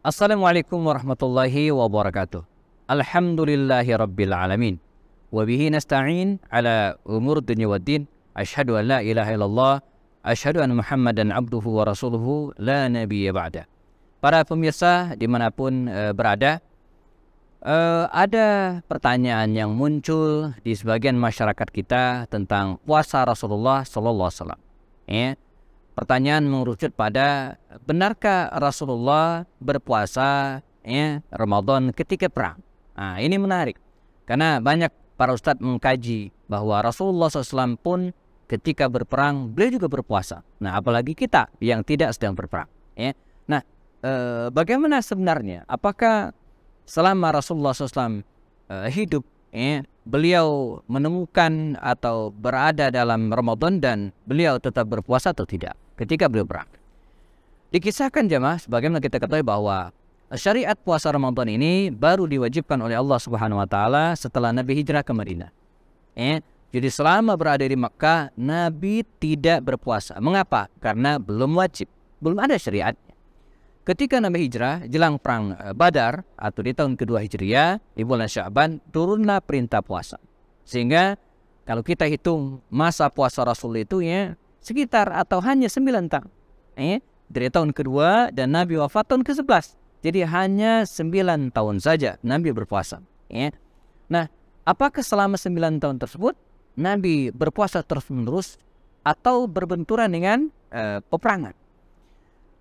Assalamualaikum warahmatullahi wabarakatuh. Alhamdulillahi rabbil alamin. Wabihi nasta'in ala umur dunya waddin. Ashhadu an la ilaha illallah. Ashhadu anna Muhammadan abduhu wa rasuluhu la nabiyya ba'da. Para pemirsa dimanapun berada, ada pertanyaan yang muncul di sebagian masyarakat kita tentang puasa Rasulullah Sallallahu Alaihi Wasallam. Pertanyaan mengerucut pada, benarkah Rasulullah berpuasa Ramadan ketika perang? Nah, ini menarik karena banyak para ustadz mengkaji bahwa Rasulullah SAW pun ketika berperang beliau juga berpuasa. Nah, apalagi kita yang tidak sedang berperang. Nah, bagaimana sebenarnya? Apakah selama Rasulullah SAW hidup, beliau menemukan atau berada dalam Ramadan dan beliau tetap berpuasa atau tidak ketika beliau berang? Dikisahkan jemaah, sebagaimana kita ketahui bahwa syariat puasa Ramadan ini baru diwajibkan oleh Allah Subhanahu wa taala setelah Nabi hijrah ke Madinah. Jadi selama berada di Makkah, Nabi tidak berpuasa. Mengapa? Karena belum wajib, belum ada syariatnya. Ketika Nabi hijrah, jelang perang Badar atau di tahun kedua Hijriah, di bulan Sya'ban, turunlah perintah puasa. Sehingga kalau kita hitung masa puasa Rasul itu sekitar atau hanya 9 tahun. Dari tahun kedua dan Nabi wafat tahun ke-11. Jadi hanya 9 tahun saja Nabi berpuasa. Nah, apakah selama 9 tahun tersebut Nabi berpuasa terus-menerus atau berbenturan dengan peperangan?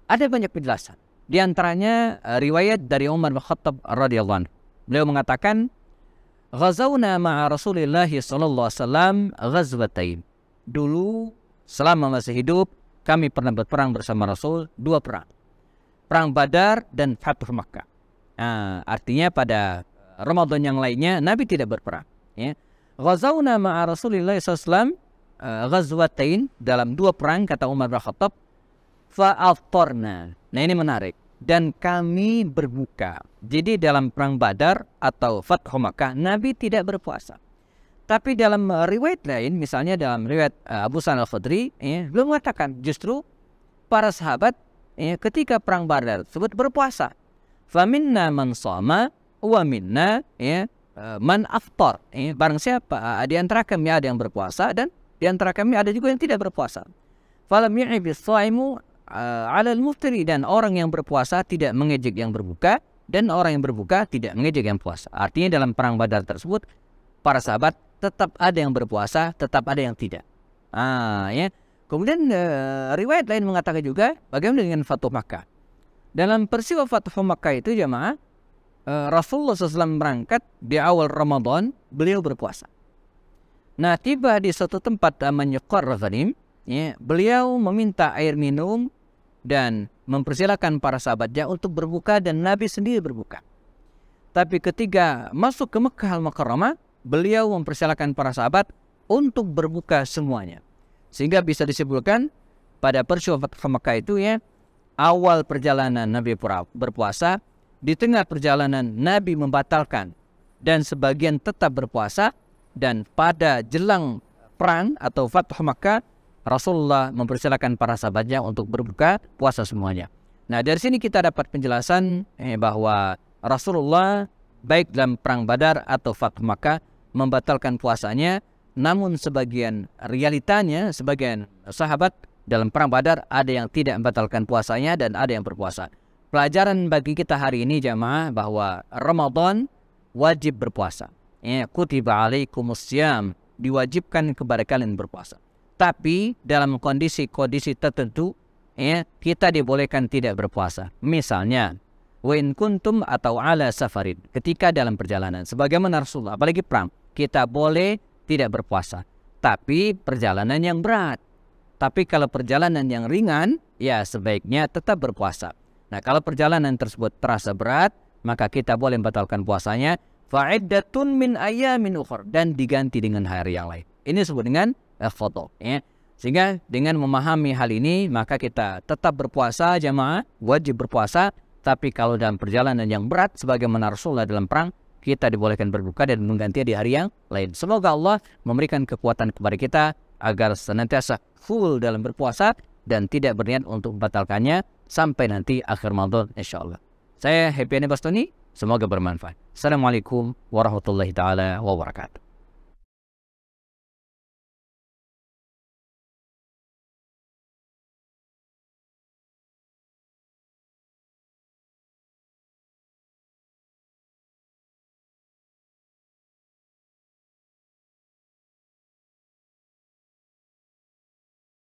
Ada banyak penjelasan. Di antaranya riwayat dari Umar bin Khattab radhiyallahu anhu. Beliau mengatakan, "Ghazawna ma'a Rasulillah sallallahu alaihi wasallam ghazwatain." Dulu selama masih hidup kami pernah berperang bersama Rasul 2 perang. Perang Badar dan Fathu Makkah. Artinya pada Ramadan yang lainnya Nabi tidak berperang. Ghazawna ma'a Rasulillah sallallahu alaihi wasallam ghazwatain, dalam 2 perang kata Umar bin Khattab, fa'aftarna. Nah, ini menarik. Dan kami berbuka. Jadi dalam perang Badar atau Fathu Makkah Nabi tidak berpuasa. Tapi dalam riwayat lain, misalnya dalam riwayat Abu Sa'id Al-Khudri, beliau mengatakan justru para sahabat ketika perang Badar tersebut berpuasa. Faminna man shama wa minna man aftar. Barang siapa di antara kami ada yang berpuasa dan di antara kami ada juga yang tidak berpuasa. Falam yu'ibis shaimu ala al-muftiri, dan orang yang berpuasa tidak mengejek yang berbuka dan orang yang berbuka tidak mengejek yang puasa. Artinya dalam perang Badar tersebut para sahabat tetap ada yang berpuasa, tetap ada yang tidak. Kemudian riwayat lain mengatakan juga bagaimana dengan Fathu Makkah. Dalam peristiwa Fathu Makkah itu jemaah, Rasulullah SAW berangkat di awal Ramadan, beliau berpuasa. Nah, tiba di suatu tempat namanya Qarrazanim, beliau meminta air minum dan mempersilakan para sahabatnya untuk berbuka dan Nabi sendiri berbuka. Tapi ketika masuk ke Mekkah Al-Mukarramah, beliau mempersilakan para sahabat untuk berbuka semuanya. Sehingga bisa disebutkan pada peristiwa Fathu Makkah itu awal perjalanan Nabi berpuasa, di tengah perjalanan Nabi membatalkan dan sebagian tetap berpuasa, dan pada jelang perang atau Fathu Makkah Rasulullah mempersilakan para sahabatnya untuk berbuka puasa semuanya. Nah, dari sini kita dapat penjelasan bahwa Rasulullah baik dalam perang Badar atau Fathu Makkah membatalkan puasanya, namun sebagian realitanya sebagian sahabat dalam perang Badar ada yang tidak membatalkan puasanya dan ada yang berpuasa. Pelajaran bagi kita hari ini jamaah bahwa Ramadan wajib berpuasa. Kutiba alaikumussyam, diwajibkan kepada kalian berpuasa. Tapi dalam kondisi-kondisi tertentu kita dibolehkan tidak berpuasa. Misalnya wa in kuntum atau ala safarin, ketika dalam perjalanan sebagaimana Rasulullah, apalagi perang, kita boleh tidak berpuasa, tapi perjalanan yang berat. Tapi kalau perjalanan yang ringan, ya sebaiknya tetap berpuasa. Nah, kalau perjalanan tersebut terasa berat, maka kita boleh membatalkan puasanya, fa'iddatun min ayyamin ukhra, dan diganti dengan hari yang lain. Ini disebut dengan fadl. Sehingga dengan memahami hal ini, maka kita tetap berpuasa jamaah, wajib berpuasa. Tapi kalau dalam perjalanan yang berat sebagaimana Rasulullah dalam perang, kita dibolehkan berbuka dan mengganti di hari yang lain. Semoga Allah memberikan kekuatan kepada kita agar senantiasa full dalam berpuasa dan tidak berniat untuk membatalkannya sampai nanti akhir Ramadan insyaallah. Saya Happy Ane Bastoni, semoga bermanfaat. Assalamualaikum warahmatullahi taala wabarakatuh.